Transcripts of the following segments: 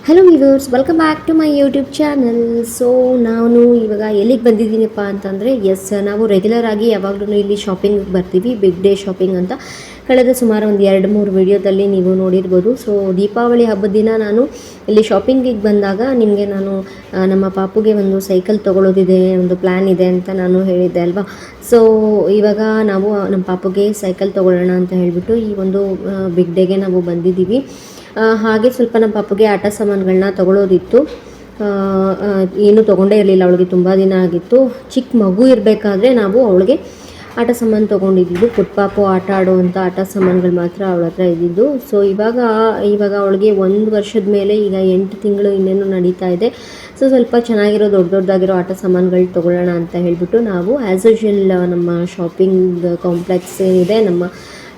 Hello viewers, welcome back to my YouTube channel. So ನಾನು ಇವಾಗ ಎಲ್ಲಿಗೆ ಬಂದಿದ್ದೀನಪ್ಪ ಅಂತಂದರೆ, ನಾವು ರೆಗ್ಯುಲರ್ ಆಗಿ ಯಾವಾಗಲೂ ಇಲ್ಲಿ ಶಾಪಿಂಗ್ ಬರ್ತೀವಿ, ಬಿಗ್ ಡೇ ಶಾಪಿಂಗ್ ಅಂತ. ಕಳೆದ ಸುಮಾರು ಒಂದು 2-3 ವಿಡಿಯೋದಲ್ಲಿ ನೀವು ನೋಡಿರ್ಬೋದು. ಸೊ ದೀಪಾವಳಿ ಹಬ್ಬದ ದಿನ ನಾನು ಇಲ್ಲಿ ಶಾಪಿಂಗಿಗೆ ಬಂದಾಗ ನಿಮಗೆ ನಾನು ನಮ್ಮ ಪಾಪುಗೆ ಒಂದು ಸೈಕಲ್ ತೊಗೊಳ್ಳೋದಿದೆ, ಒಂದು ಪ್ಲ್ಯಾನ್ ಇದೆ ಅಂತ ನಾನು ಹೇಳಿದ್ದೆ ಅಲ್ವಾ. ಸೊ ಇವಾಗ ನಾವು ನಮ್ಮ ಪಾಪುಗೆ ಸೈಕಲ್ ತೊಗೊಳ್ಳೋಣ ಅಂತ ಹೇಳಿಬಿಟ್ಟು ಈ ಒಂದು ಬಿಗ್ ಡೇಗೆ ನಾವು ಬಂದಿದ್ದೀವಿ. ಹಾಗೆ ಸ್ವಲ್ಪ ನಮ್ಮ ಪಾಪುಗೆ ಆಟ ಸಾಮಾನುಗಳನ್ನ ತೊಗೊಳ್ಳೋದಿತ್ತು. ಏನೂ ತೊಗೊಂಡೇ ಇರಲಿಲ್ಲ, ಅವಳಿಗೆ ತುಂಬ ದಿನ ಆಗಿತ್ತು. ಚಿಕ್ಕ ಮಗು ಇರಬೇಕಾದ್ರೆ ನಾವು ಅವಳಿಗೆ ಆಟ ಸಾಮಾನು ತೊಗೊಂಡಿದ್ದು, ಪುಟ್ಟ ಪಾಪು ಆಟ ಆಡುವಂಥ ಆಟ ಸಾಮಾನುಗಳು ಮಾತ್ರ ಅವಳ ಹತ್ರ ಇದ್ದಿದ್ದು. ಸೊ ಇವಾಗ ಅವಳಿಗೆ 1 ವರ್ಷದ ಮೇಲೆ ಈಗ 8 ತಿಂಗಳು ಇನ್ನೇನು ನಡೀತಾ ಇದೆ. ಸೊ ಸ್ವಲ್ಪ ಚೆನ್ನಾಗಿರೋ ದೊಡ್ಡದಾಗಿರೋ ಆಟ ಸಾಮಾನುಗಳು ತೊಗೊಳ್ಳೋಣ ಅಂತ ಹೇಳಿಬಿಟ್ಟು ನಾವು ಆ್ಯಸ್ ಯೂಶುವಲ್ ನಮ್ಮ ಶಾಪಿಂಗ್ ಕಾಂಪ್ಲೆಕ್ಸ್ ಏನಿದೆ, ನಮ್ಮ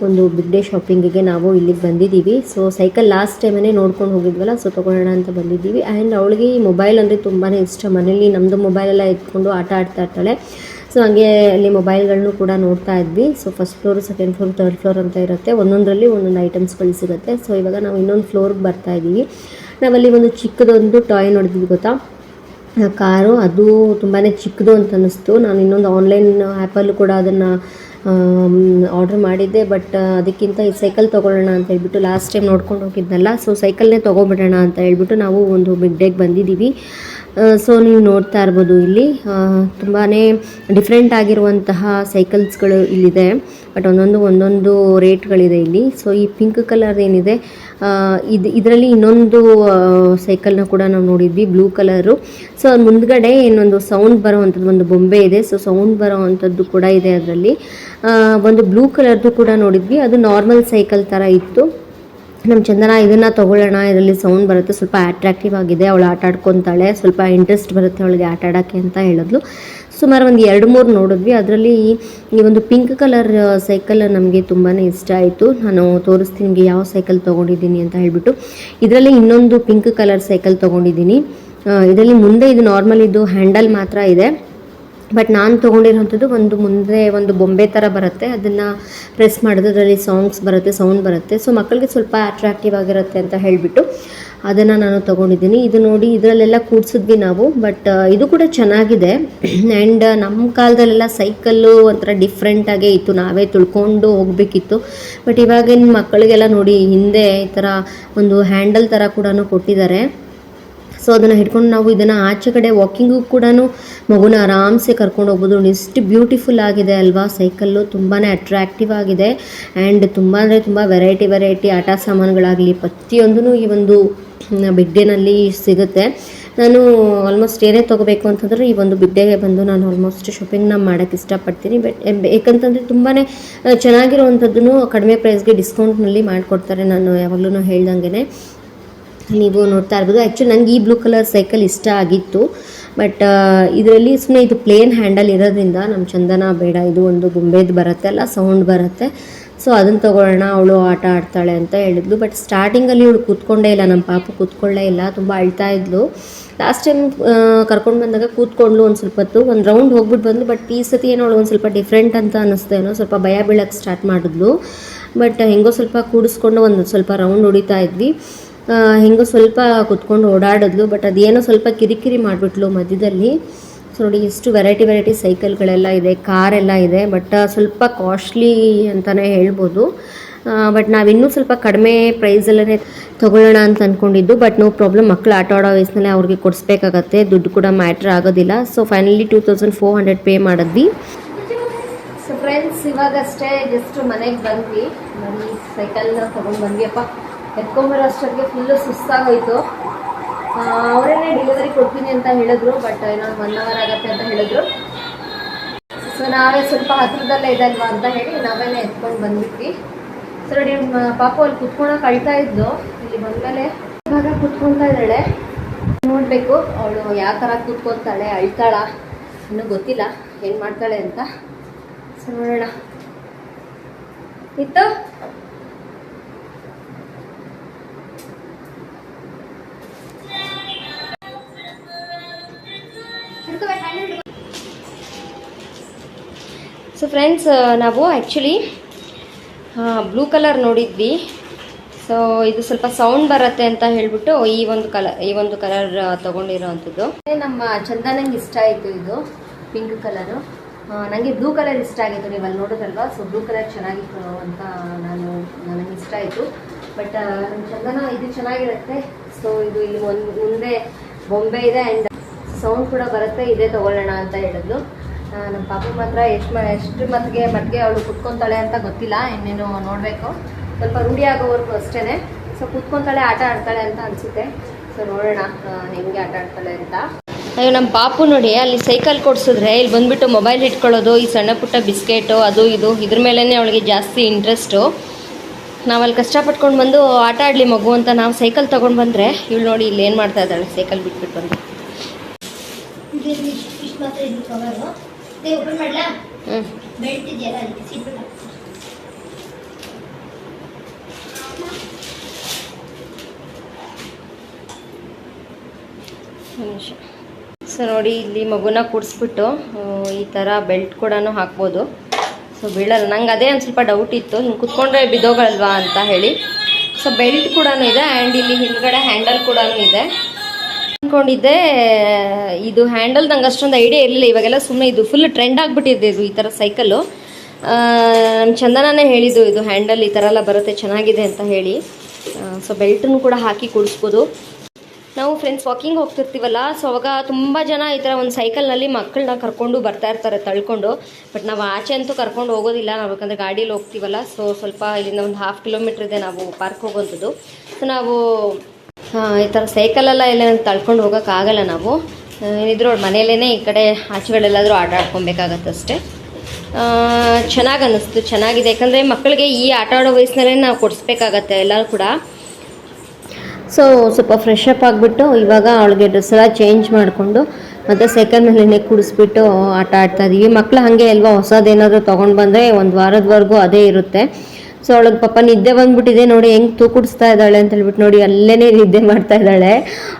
ಒಂದು ಬಿಗ್ ಡೇ ಶಾಪಿಂಗಿಗೆ ನಾವು ಇಲ್ಲಿಗೆ ಬಂದಿದ್ದೀವಿ. ಸೊ ಸೈಕಲ್ ಲಾಸ್ಟ್ ಟೈಮೇ ನೋಡ್ಕೊಂಡು ಹೋಗಿದ್ವಲ್ಲ, ಸೊ ತೊಗೊಳ್ಳೋಣ ಅಂತ ಬಂದಿದ್ದೀವಿ. ಆ್ಯಂಡ್ ಅವಳಿಗೆ ಈ ಮೊಬೈಲ್ ಅಂದರೆ ತುಂಬಾ ಇಷ್ಟ. ಮನೇಲಿ ನಮ್ಮದು ಮೊಬೈಲೆಲ್ಲ ಎತ್ಕೊಂಡು ಆಟ ಆಡ್ತಾ ಇರ್ತಾಳೆ. ಸೊ ಹಂಗೆ ಅಲ್ಲಿ ಮೊಬೈಲ್ಗಳನ್ನೂ ಕೂಡ ನೋಡ್ತಾ ಇದ್ವಿ. So first floor, second floor, third floor ಅಂತ ಇರುತ್ತೆ, ಒಂದೊಂದರಲ್ಲಿ ಒಂದೊಂದು ಐಟಮ್ಸ್ಗಳು ಸಿಗುತ್ತೆ. ಸೊ ಇವಾಗ ನಾವು ಇನ್ನೊಂದು ಫ್ಲೋರ್ಗೆ ಬರ್ತಾ ಇದ್ದೀವಿ. ನಾವಲ್ಲಿ ಒಂದು ಚಿಕ್ಕದೊಂದು ಟಾಯ್ ನೋಡಿದ್ವಿ ಗೊತ್ತಾ, ಕಾರು. ಅದು ತುಂಬಾ ಚಿಕ್ಕದು ಅಂತ ಅನ್ನಿಸ್ತು. ನಾನು ಇನ್ನೊಂದು ಆನ್ಲೈನ್ ಆ್ಯಪಲ್ಲೂ ಕೂಡ ಅದನ್ನು ಆರ್ಡ್ರ್ ಮಾಡಿದ್ದೆ. ಬಟ್ ಅದಕ್ಕಿಂತ ಈ ಸೈಕಲ್ ತೊಗೊಳ್ಳೋಣ ಅಂತ ಹೇಳ್ಬಿಟ್ಟು ಲಾಸ್ಟ್ ಟೈಮ್ ನೋಡ್ಕೊಂಡು ಹೋಗಿದ್ನಲ್ಲ, ಸೊ ಸೈಕಲ್ನೇ ತೊಗೊಬಿಡೋಣ ಅಂತ ಹೇಳ್ಬಿಟ್ಟು ನಾವು ಒಂದು ಬಿಗ್ ಡೇಗೆ ಬಂದಿದ್ದೀವಿ. ಸೊ ನೀವು ನೋಡ್ತಾ ಇರ್ಬೋದು, ಇಲ್ಲಿ ತುಂಬಾ ಡಿಫ್ರೆಂಟ್ ಆಗಿರುವಂತಹ ಸೈಕಲ್ಸ್ಗಳು ಇಲ್ಲಿದೆ. ಬಟ್ ಒಂದೊಂದು ರೇಟ್ಗಳಿದೆ ಇಲ್ಲಿ. ಸೊ ಈ ಪಿಂಕ್ ಕಲರ್ ಏನಿದೆ, ಇದರಲ್ಲಿ ಇನ್ನೊಂದು ಸೈಕಲ್ನ ಕೂಡ ನಾವು ನೋಡಿದ್ವಿ, ಬ್ಲೂ ಕಲರು. ಸೊ ಮುಂದ್ಗಡೆ ಇನ್ನೊಂದು ಸೌಂಡ್ ಬರೋವಂಥದ್ದು ಒಂದು ಬೊಂಬೆ ಇದೆ. ಸೊ ಸೌಂಡ್ ಬರೋವಂಥದ್ದು ಕೂಡ ಇದೆ ಅದರಲ್ಲಿ. ಒಂದು ಬ್ಲೂ ಕಲರ್ದು ಕೂಡ ನೋಡಿದ್ವಿ, ಅದು ನಾರ್ಮಲ್ ಸೈಕಲ್ ಥರ ಇತ್ತು. ನಮ್ಮ ಚಂದನ ಇದನ್ನು ತೊಗೊಳ್ಳೋಣ, ಇದರಲ್ಲಿ ಸೌಂಡ್ ಬರುತ್ತೆ, ಸ್ವಲ್ಪ ಅಟ್ರಾಕ್ಟಿವ್ ಆಗಿದೆ, ಅವಳು ಆಟ ಆಡ್ಕೊತಾಳೆ, ಸ್ವಲ್ಪ ಇಂಟ್ರೆಸ್ಟ್ ಬರುತ್ತೆ ಅವಳಿಗೆ ಆಟ ಆಡೋಕ್ಕೆ ಅಂತ ಹೇಳಿದ್ಲು. ಸುಮಾರು ಒಂದು 2-3 ನೋಡಿದ್ವಿ. ಅದರಲ್ಲಿ ಈ ಒಂದು ಪಿಂಕ್ ಕಲರ್ ಸೈಕಲ್ ನಮಗೆ ತುಂಬಾ ಇಷ್ಟ ಆಯಿತು. ನಾನು ತೋರಿಸ್ತೀನಿ ನಿಮಗೆ ಯಾವ ಸೈಕಲ್ ತೊಗೊಂಡಿದ್ದೀನಿ ಅಂತ ಹೇಳಿಬಿಟ್ಟು. ಇದರಲ್ಲಿ ಇನ್ನೊಂದು ಪಿಂಕ್ ಕಲರ್ ಸೈಕಲ್ ತೊಗೊಂಡಿದ್ದೀನಿ. ಇದರಲ್ಲಿ ಮುಂದೆ ಇದು ನಾರ್ಮಲ್ ಇದು ಹ್ಯಾಂಡಲ್ ಮಾತ್ರ ಇದೆ. ಬಟ್ ನಾನು ತೊಗೊಂಡಿರೋಂಥದ್ದು ಒಂದು ಮುಂದೆ ಒಂದು ಬೊಂಬೆ ಥರ ಬರುತ್ತೆ, ಅದನ್ನು ಪ್ರೆಸ್ ಮಾಡೋದ್ರಲ್ಲಿ ಸೌಂಡ್ ಬರುತ್ತೆ. ಸೊ ಮಕ್ಕಳಿಗೆ ಸ್ವಲ್ಪ ಅಟ್ರಾಕ್ಟಿವ್ ಆಗಿರುತ್ತೆ ಅಂತ ಹೇಳಿಬಿಟ್ಟು ಅದನ್ನು ನಾನು ತೊಗೊಂಡಿದ್ದೀನಿ. ಇದು ನೋಡಿ, ಇದರಲ್ಲೆಲ್ಲ ಕೂಡಿಸಿದ್ವಿ ನಾವು. ಬಟ್ ಇದು ಕೂಡ ಚೆನ್ನಾಗಿದೆ. ಆ್ಯಂಡ್ ನಮ್ಮ ಕಾಲದಲ್ಲೆಲ್ಲ ಸೈಕಲ್ಲು ಒಂಥರ ಡಿಫ್ರೆಂಟಾಗೇ ಇತ್ತು, ನಾವೇ ತುಳ್ಕೊಂಡು ಹೋಗಬೇಕಿತ್ತು. ಬಟ್ ಇವಾಗಿನ ಮಕ್ಕಳಿಗೆಲ್ಲ ನೋಡಿ, ಹಿಂದೆ ಈ ಥರ ಒಂದು ಹ್ಯಾಂಡಲ್ ಥರ ಕೂಡ ಕೊಟ್ಟಿದ್ದಾರೆ. ಸೊ ಅದನ್ನು ಹಿಡ್ಕೊಂಡು ನಾವು ಇದನ್ನು ಆಚೆ ಕಡೆ ವಾಕಿಂಗು ಕೂಡ ಮಗುನ ಆರಾಮ್ಸೆ ಕರ್ಕೊಂಡು ಹೋಗ್ಬೋದು. ಎಷ್ಟು ಬ್ಯೂಟಿಫುಲ್ ಆಗಿದೆ ಅಲ್ವಾ ಸೈಕಲ್ಲು, ತುಂಬಾ ಅಟ್ರಾಕ್ಟಿವ್ ಆಗಿದೆ. ಆ್ಯಂಡ್ ತುಂಬ ಅಂದರೆ ತುಂಬ ವೆರೈಟಿ ಆಟ ಸಾಮಾನುಗಳಾಗಲಿ ಪ್ರತಿಯೊಂದೂ ಈ ಒಂದು ಬಿಗ್ ಡೇನಲ್ಲಿ ಸಿಗುತ್ತೆ. ನಾನು ಆಲ್ಮೋಸ್ಟ್ ಏನೇ ತೊಗೋಬೇಕು ಅಂತಂದರೆ ಈ ಒಂದು ಬಿಗ್ ಡೇಗೆ ಬಂದು ನಾನು ಆಲ್ಮೋಸ್ಟ್ ಶಾಪಿಂಗ್ನ ಮಾಡೋಕ್ಕೆ ಇಷ್ಟಪಡ್ತೀನಿ. ಏಕೆಂತಂದರೆ ತುಂಬಾ ಚೆನ್ನಾಗಿರುವಂಥದ್ದನ್ನು ಕಡಿಮೆ ಪ್ರೈಸ್ಗೆ ಡಿಸ್ಕೌಂಟ್ನಲ್ಲಿ ಮಾಡಿಕೊಡ್ತಾರೆ. ನಾನು ಯಾವಾಗಲೂ ಹೇಳ್ದಂಗೆ ನೀವು ನೋಡ್ತಾ ಇರ್ಬೋದು. ಆ್ಯಕ್ಚುಲಿ ನನಗೆ ಈ ಬ್ಲೂ ಕಲರ್ ಸೈಕಲ್ ಇಷ್ಟ ಆಗಿತ್ತು. ಬಟ್ ಇದರಲ್ಲಿ ಸುಮ್ಮನೆ ಇದು ಪ್ಲೇನ್ ಹ್ಯಾಂಡಲ್ ಇರೋದ್ರಿಂದ ನಮ್ಮ ಚಂದನ ಬೇಡ, ಇದು ಒಂದು ಬೊಂಬೆದು ಬರುತ್ತೆ ಅಲ್ಲ, ಸೌಂಡ್ ಬರುತ್ತೆ. ಸೊ ಅದನ್ನು ತೊಗೊಳ್ಳೋಣ, ಅವಳು ಆಟ ಆಡ್ತಾಳೆ ಅಂತ ಹೇಳಿದ್ಲು. ಬಟ್ ಸ್ಟಾರ್ಟಿಂಗಲ್ಲಿ ಇವಳು ಕೂತ್ಕೊಂಡೇ ಇಲ್ಲ, ನಮ್ಮ ಪಾಪು ಕೂತ್ಕೊಳ್ಳೇ ಇಲ್ಲ, ತುಂಬ ಅಳ್ತಾ ಇದ್ಲು. ಲಾಸ್ಟ್ ಟೈಮ್ ಕರ್ಕೊಂಡು ಬಂದಾಗ ಕೂತ್ಕೊಂಡ್ಲು ಒಂದು ಸ್ವಲ್ಪ ಹೊತ್ತು, ಒಂದು ರೌಂಡ್ ಹೋಗ್ಬಿಟ್ಟು ಬಂದು. ಬಟ್ ಈ ಸತಿ ಏನೋ ಅವಳು ಒಂದು ಸ್ವಲ್ಪ ಡಿಫ್ರೆಂಟ್ ಅಂತ ಅನ್ನಿಸ್ತೇನೋ, ಸ್ವಲ್ಪ ಭಯ ಬೀಳಕ್ಕೆ ಸ್ಟಾರ್ಟ್ ಮಾಡಿದ್ಲು. ಬಟ್ ಹೆಂಗೋ ಸ್ವಲ್ಪ ಕೂಡಿಸ್ಕೊಂಡು ಒಂದು ಸ್ವಲ್ಪ ರೌಂಡ್ ಹೊಡಿತಾ ಇದ್ವಿ. ಹೆಂಗೋ ಸ್ವಲ್ಪ ಕುತ್ಕೊಂಡು ಓಡಾಡಿದ್ಲು. ಬಟ್ ಅದೇನೋ ಸ್ವಲ್ಪ ಕಿರಿಕಿರಿ ಮಾಡಿಬಿಟ್ಲು ಮಧ್ಯದಲ್ಲಿ. ಸೊ ನೋಡಿ, ಎಷ್ಟು ವೆರೈಟಿ ಸೈಕಲ್ಗಳೆಲ್ಲ ಇದೆ, ಕಾರೆಲ್ಲ ಇದೆ. ಬಟ್ ಸ್ವಲ್ಪ ಕಾಸ್ಟ್ಲಿ ಅಂತಲೇ ಹೇಳ್ಬೋದು. ಬಟ್ ನಾವಿನ್ನೂ ಸ್ವಲ್ಪ ಕಡಿಮೆ ಪ್ರೈಸಲ್ಲೇ ತೊಗೊಳ್ಳೋಣ ಅಂತ ಅಂದ್ಕೊಂಡಿದ್ದು. ಬಟ್ ನೋ ಪ್ರಾಬ್ಲಮ್, ಮಕ್ಕಳು ಆಟ ಆಡೋ ವಯಸ್ಸಿನಲ್ಲೇ ಅವ್ರಿಗೆ ಕೊಡಿಸ್ಬೇಕಾಗತ್ತೆ, ದುಡ್ಡು ಕೂಡ ಮ್ಯಾಟ್ರ್ ಆಗೋದಿಲ್ಲ. ಸೊ ಫೈನಲಿ 2400 ಪೇ ಮಾಡಿದ್ವಿ. ಸೊ ಫ್ರೆಂಡ್ಸ್, ಇವಾಗಷ್ಟೇ ಜಸ್ಟ್ ಮನೆಗೆ ಬಂದ್ವಿ. ಸೈಕಲ್ನ ತೊಗೊಂಡು ಬಂದ್ವಿಯಪ್ಪ. ಎತ್ಕೊಂಬರೋ ಅಷ್ಟೊತ್ತಿಗೆ ಫುಲ್ಲು ಸುಸ್ತಾಗೋಯ್ತು. ಅವರೇನೆ ಡೆಲಿವರಿ ಕೊಡ್ತೀನಿ ಅಂತ ಹೇಳಿದ್ರು. ಬಟ್ ಇನ್ನೊಂದು 1 hour ಆಗುತ್ತೆ ಅಂತ ಹೇಳಿದ್ರು. ಸೊ ನಾವೇ ಸ್ವಲ್ಪ ಹತ್ರದಲ್ಲೇ ಇದೆ ಅಲ್ವಾ ಅಂತ ಹೇಳಿ ನಾವೇನೆ ಎತ್ಕೊಂಡು ಬಂದ್ಬಿಟ್ವಿ. ಸೊ ನೋಡಿ, ಪಾಪು ಅಲ್ಲಿ ಕುತ್ಕೊಳಕ್ಕೆ ಅಳ್ತಾ ಇದ್ದು. ಇಲ್ಲಿ ಬಂದಮೇಲೆ ಇವಾಗ ಕುತ್ಕೊತಾ ಇದ್ದಾಳೆ. ನೋಡಬೇಕು ಅವಳು ಯಾವ ಥರ ಕೂತ್ಕೊತಾಳೆ, ಅಳ್ತಾಳ ಇನ್ನೂ ಗೊತ್ತಿಲ್ಲ, ಏನು ಮಾಡ್ತಾಳೆ ಅಂತ. ಸೊ ನೋಡೋಣ. ಇತ್ತು ಸೊ ಫ್ರೆಂಡ್ಸ್, ನಾವು ಆ್ಯಕ್ಚುಲಿ ಬ್ಲೂ ಕಲರ್ ನೋಡಿದ್ವಿ. ಸೊ ಸೊ ಇದು ಸ್ವಲ್ಪ ಸೌಂಡ್ ಬರುತ್ತೆ ಅಂತ ಹೇಳ್ಬಿಟ್ಟು ಈ ಒಂದು ಕಲರ್ ತೊಗೊಂಡಿರೋ ಅಂಥದ್ದು. ನಮ್ಮ ಚಂದನಂಗೆ ಇಷ್ಟ ಆಯಿತು ಇದು ಪಿಂಕ್ ಕಲರು. ನನಗೆ ಬ್ಲೂ ಕಲರ್ ಇಷ್ಟ ಆಗಿತ್ತು, ನೀವು ಅಲ್ಲಿ ನೋಡೋದಲ್ವಾ. ಸೊ ಬ್ಲೂ ಕಲರ್ ಚೆನ್ನಾಗಿತ್ತು ಅಂತ ನನಗೆ ಇಷ್ಟ ಆಯಿತು. ಬಟ್ ನಮ್ಮ ಚಂದನ ಇದು ಚೆನ್ನಾಗಿರುತ್ತೆ. ಸೊ ಇದು ಇಲ್ಲಿ ಮುಂದೆ ಬೊಂಬೆ ಇದೆ ಆ್ಯಂಡ್ ಸೌಂಡ್ ಕೂಡ ಬರುತ್ತೆ, ಇದೇ ತೊಗೊಳ್ಳೋಣ ಅಂತ ಹೇಳಿದ್ಲು. ನಮ್ಮ ಪಾಪ ಮಾತ್ರ ಎಷ್ಟು ಮಟ್ಟಿಗೆ ಅವಳು ಕುತ್ಕೊತಾಳೆ ಅಂತ ಗೊತ್ತಿಲ್ಲ, ಇನ್ನೇನು ನೋಡಬೇಕು. ಸ್ವಲ್ಪ ರೂಢಿ ಆಗೋವರೆಗೂ ಅಷ್ಟೇ. ಸೊ ಕುತ್ಕೊತಾಳೆ, ಆಟ ಆಡ್ತಾಳೆ ಅಂತ ಅನಿಸುತ್ತೆ. ಸೊ ನೋಡೋಣ ಹೆಂಗೆ ಆಟ ಆಡ್ತಾಳೆ ಅಂತ. ಅಯ್ಯೋ ನಮ್ಮ ಪಾಪು ನೋಡಿ, ಅಲ್ಲಿ ಸೈಕಲ್ ಕೊಡಿಸಿದ್ರೆ ಇಲ್ಲಿ ಬಂದುಬಿಟ್ಟು ಮೊಬೈಲ್ ಇಟ್ಕೊಳ್ಳೋದು, ಈ ಸಣ್ಣ ಪುಟ್ಟ ಬಿಸ್ಕೆಟು ಅದು ಇದು ಇದ್ರ ಮೇಲೇ ಅವಳಿಗೆ ಜಾಸ್ತಿ ಇಂಟ್ರೆಸ್ಟು. ನಾವಲ್ಲಿ ಕಷ್ಟಪಟ್ಕೊಂಡು ಬಂದು ಆಟ ಆಡಲಿ ಮಗು ಅಂತ ನಾವು ಸೈಕಲ್ ತೊಗೊಂಡು ಬಂದರೆ ಇವಳು ನೋಡಿ ಇಲ್ಲಿ ಏನು ಮಾಡ್ತಾ ಇದ್ದಾಳೆ, ಸೈಕಲ್ ಬಿಟ್ಬಿಟ್ಟು ಬಂದು. ಸೊ ನೋಡಿ ಇಲ್ಲಿ ಮಗುನ ಕೂಡಿಸ್ಬಿಟ್ಟು ಈ ಥರ ಬೆಲ್ಟ್ ಕೂಡ ಹಾಕ್ಬೋದು. ಸೊ ಬೀಳಲ್ಲ. ನಂಗೆ ಅದೇ ಒಂದು ಸ್ವಲ್ಪ ಡೌಟ್ ಇತ್ತು, ಹಿಂಗೆ ಕುತ್ಕೊಂಡ್ರೆ ಬಿದ್ದೋಗಲ್ವಾ ಅಂತ ಹೇಳಿ. ಸೊ ಬೆಲ್ಟ್ ಕೂಡ ಇದೆ ಆ್ಯಂಡ್ ಇಲ್ಲಿ ಹಿಂದ್ಗಡೆ ಹ್ಯಾಂಡಲ್ ಕೂಡ ಇದೆ. ಅಂದ್ಕೊಂಡಿದ್ದೆ ಇದು ಹ್ಯಾಂಡಲ್ ನಂಗೆ ಅಷ್ಟೊಂದು ಐಡಿಯಾ ಇರಲಿಲ್ಲ. ಇವಾಗೆಲ್ಲ ಸುಮ್ಮನೆ ಇದು ಫುಲ್ ಟ್ರೆಂಡ್ ಆಗಿಬಿಟ್ಟಿದೆ ಇದು ಈ ಥರ ಸೈಕಲ್ಲು. ನಮ್ಮ ಚಂದನನೇ ಹೇಳಿದ್ದು ಇದು ಹ್ಯಾಂಡಲ್ ಈ ಥರ ಎಲ್ಲ ಬರುತ್ತೆ ಚೆನ್ನಾಗಿದೆ ಅಂತ ಹೇಳಿ. ಸೊ ಬೆಲ್ಟನ್ನು ಕೂಡ ಹಾಕಿ ಕೂಡಿಸ್ಬೋದು. ನಾವು ಫ್ರೆಂಡ್ಸ್ ವಾಕಿಂಗ್ ಹೋಗ್ತಿರ್ತೀವಲ್ಲ, ಸೊ ಅವಾಗ ತುಂಬ ಜನ ಈ ಥರ ಒಂದು ಸೈಕಲ್ನಲ್ಲಿ ಮಕ್ಕಳನ್ನ ಕರ್ಕೊಂಡು ಬರ್ತಾ ಇರ್ತಾರೆ ತಳ್ಕೊಂಡು. ಬಟ್ ನಾವು ಆಚೆ ಅಂತೂ ಕರ್ಕೊಂಡು ಹೋಗೋದಿಲ್ಲ ನಾವು, ಯಾಕಂದರೆ ಗಾಡೀಲಿ ಹೋಗ್ತೀವಲ್ಲ. ಸೊ ಸ್ವಲ್ಪ ಇಲ್ಲಿಂದ ಒಂದು 1/2 ಕಿಲೋಮೀಟ್ರ್ ಇದೆ ನಾವು ಪಾರ್ಕ್ ಹೋಗೋಂಥದ್ದು. ಸೊ ನಾವು ಈ ಥರ ಸೈಕಲೆಲ್ಲ ಎಲ್ಲ ತಳ್ಕೊಂಡು ಹೋಗೋಕ್ಕಾಗಲ್ಲ ನಾವು. ಏನಿದ್ರು ಅವ್ರ ಮನೆಯಲ್ಲೇ ಈ ಕಡೆ ಆಚೆಗಳೆಲ್ಲಾದರೂ ಆಟ ಆಡ್ಕೊಬೇಕಾಗತ್ತೆ ಅಷ್ಟೇ. ಚೆನ್ನಾಗಿ ಅನ್ನಿಸ್ತು, ಚೆನ್ನಾಗಿದೆ. ಯಾಕಂದರೆ ಮಕ್ಕಳಿಗೆ ಈ ಆಟ ಆಡೋ ವಯಸ್ಸಿನಲ್ಲೇ ನಾವು ಕೊಡಿಸ್ಬೇಕಾಗತ್ತೆ ಎಲ್ಲರೂ ಕೂಡ. ಸೊ ಸ್ವಲ್ಪ ಫ್ರೆಶ್ ಅಪ್ ಆಗಿಬಿಟ್ಟು ಇವಾಗ ಅವಳಿಗೆ ಡ್ರೆಸ್ ಎಲ್ಲ ಚೇಂಜ್ ಮಾಡಿಕೊಂಡು ಮತ್ತು ಸೈಕಲ್ನಲ್ಲೇ ಕೂಡಿಸ್ಬಿಟ್ಟು ಆಟ ಆಡ್ತಾಯಿದ್ದೀವಿ. ಮಕ್ಕಳು ಹಾಗೆ ಅಲ್ವಾ, ಹೊಸದೇನಾದರೂ ತೊಗೊಂಡು ಬಂದರೆ ಒಂದು ವಾರದವರೆಗೂ ಅದೇ ಇರುತ್ತೆ. ಸೊ ಅವಳಿಗೆ ಪಾಪ ನಿದ್ದೆ ಬಂದುಬಿಟ್ಟಿದೆ ನೋಡಿ, ಹೆಂಗೆ ತೂಕುಡಿಸ್ತಾ ಇದ್ದಾಳೆ ಅಂತ ಹೇಳ್ಬಿಟ್ಟು ನೋಡಿ, ಅಲ್ಲೇ ನಿದ್ದೆ ಮಾಡ್ತಾ ಇದ್ದಾಳೆ.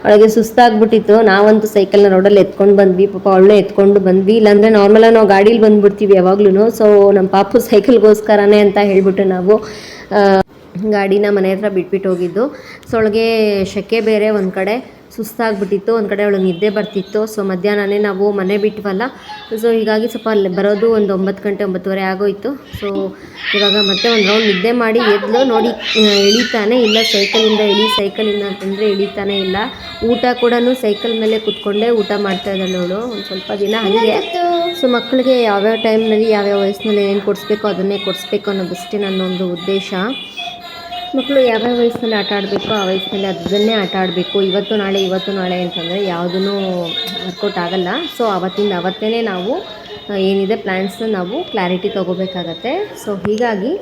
ಅವಳಿಗೆ ಸುಸ್ತಾಗ್ಬಿಟ್ಟಿತ್ತು. ನಾವಂತೂ ಸೈಕಲ್ನ ರೋಡಲ್ಲಿ ಎತ್ಕೊಂಡು ಬಂದ್ವಿ, ಪಾಪ ಅವಳೇ ಎತ್ಕೊಂಡು ಬಂದ್ವಿ. ಇಲ್ಲಾಂದರೆ ನಾರ್ಮಲಾಗಿ ನಾವು ಗಾಡೀಲಿ ಬಂದುಬಿಡ್ತೀವಿ ಯಾವಾಗ್ಲೂ. ಸೊ ನಮ್ಮ ಪಾಪು ಸೈಕಲ್ಗೋಸ್ಕರನೇ ಅಂತ ಹೇಳ್ಬಿಟ್ಟು ನಾವು ಗಾಡಿನ ಮನೆ ಹತ್ರ ಬಿಟ್ಬಿಟ್ಟು ಹೋಗಿದ್ದು. ಸೊ ಅವಳಿಗೆ ಶೆಕೆ ಬೇರೆ, ಒಂದು ಕಡೆ ಸುಸ್ತಾಗ್ಬಿಟ್ಟಿತ್ತು, ಒಂದು ಕಡೆ ಅವಳಿಗೆ ನಿದ್ದೆ ಬರ್ತಿತ್ತು. ಸೊ ಮಧ್ಯಾಹ್ನನೇ ನಾವು ಮನೆ ಬಿಟ್ವಲ್ಲ, ಸೊ ಹೀಗಾಗಿ ಸ್ವಲ್ಪ ಅಲ್ಲಿ ಬರೋದು ಒಂದು 9 ಗಂಟೆ 9:30 ಆಗೋಯಿತು. ಸೊ ಇವಾಗ ಮತ್ತೆ ಒಂದು ರೌಂಡ್ ನಿದ್ದೆ ಮಾಡಿ ಎದ್ಲು ನೋಡಿ, ಇಳಿತಾನೆ ಇಲ್ಲ ಸೈಕಲಿಂದ ಅಂತಂದರೆ ಇಳಿತಾನೆ ಇಲ್ಲ. ಊಟ ಕೂಡ ಸೈಕಲ್ ಮೇಲೆ ಕೂತ್ಕೊಂಡೇ ಊಟ ಮಾಡ್ತಾ ಇದ್ದಾಳೆ ಅವಳು ಒಂದು ಸ್ವಲ್ಪ ದಿನ ಹಾಗೆ. ಸೊ ಮಕ್ಕಳಿಗೆ ಯಾವ್ಯಾವ ಟೈಮ್ನಲ್ಲಿ ಯಾವ್ಯಾವ ವಯಸ್ಸಿನಲ್ಲಿ ಏನು ಕೊಡಿಸ್ಬೇಕು ಅದನ್ನೇ ಕೊಡಿಸ್ಬೇಕು ಅನ್ನೋದಷ್ಟೇ ನನ್ನ ಒಂದು ಉದ್ದೇಶ. ಮಕ್ಕಳು ಯಾವ್ಯಾವ ವಯಸ್ಸಿನಲ್ಲಿ ಆಟ ಆಡಬೇಕು ಆ ವಯಸ್ಸಿನಲ್ಲಿ ಅದನ್ನೇ ಆಟ ಆಡಬೇಕು. ಇವತ್ತು ನಾಳೆ ಅಂತಂದರೆ ಯಾವುದೂ ವರ್ಕೌಟ್ ಆಗಲ್ಲ. ಸೊ ಅವತ್ತೇ ನಾವು ಏನಿದೆ ಪ್ಲ್ಯಾನ್ಸ್ನ ನಾವು ಕ್ಲಾರಿಟಿ ತೊಗೋಬೇಕಾಗತ್ತೆ. ಸೊ ಹೀಗಾಗಿ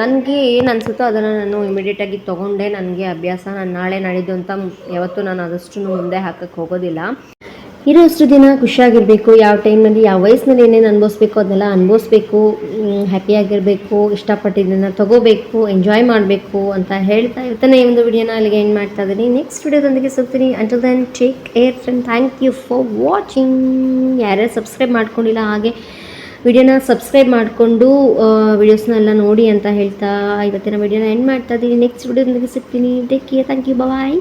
ನನಗೆ ಏನು ಅನಿಸುತ್ತೋ ಅದನ್ನು ನಾನು ಇಮಿಡಿಯೇಟಾಗಿ ತೊಗೊಂಡೆ. ನನಗೆ ಅಭ್ಯಾಸ, ನಾನು ನಾಳೆ ನಾಡಿದ್ದು ಅಂತ ಯಾವತ್ತೂ ನಾನು ಅದಷ್ಟು ಮುಂದೆ ಹಾಕಕ್ಕೆ ಹೋಗೋದಿಲ್ಲ. ಇರೋಷ್ಟು ದಿನ ಖುಷಿಯಾಗಿರಬೇಕು. ಯಾವ ಟೈಮ್ನಲ್ಲಿ ಯಾವ ವಯಸ್ಸಿನಲ್ಲಿ ಏನೇನು ಅನುಭವಿಸ್ಬೇಕು ಅದನ್ನೆಲ್ಲ ಅನುಭವಿಸ್ಬೇಕು, ಹ್ಯಾಪಿಯಾಗಿರಬೇಕು, ಇಷ್ಟಪಟ್ಟಿದ್ದನ್ನು ತೊಗೋಬೇಕು, ಎಂಜಾಯ್ ಮಾಡಬೇಕು ಅಂತ ಹೇಳ್ತಾ ಇರ್ತಾನೆ ಈ ಒಂದು ವಿಡಿಯೋನ ಅಲ್ಲಿಗೆ ಏನು ಮಾಡ್ತಾ ಇದ್ದೀನಿ. ನೆಕ್ಸ್ಟ್ ವಿಡಿಯೋದೊಂದಿಗೆ ಸಿಗ್ತೀನಿ. Until then take care friend, thank you for watching. ಯಾರ್ಯಾರು ಸಬ್ಸ್ಕ್ರೈಬ್ ಮಾಡ್ಕೊಂಡಿಲ್ಲ ಹಾಗೆ ವಿಡಿಯೋನ ಸಬ್ಸ್ಕ್ರೈಬ್ ಮಾಡಿಕೊಂಡು ವಿಡಿಯೋಸ್ನೆಲ್ಲ ನೋಡಿ ಅಂತ ಹೇಳ್ತಾ ಇವತ್ತಿನ ವಿಡಿಯೋನ ಎಂಡ್ ಮಾಡ್ತಾ ಇದ್ದೀನಿ. ನೆಕ್ಸ್ಟ್ ವಿಡಿಯೋದೊಂದಿಗೆ ಸಿಗ್ತೀನಿ. Take care, thank you, bye.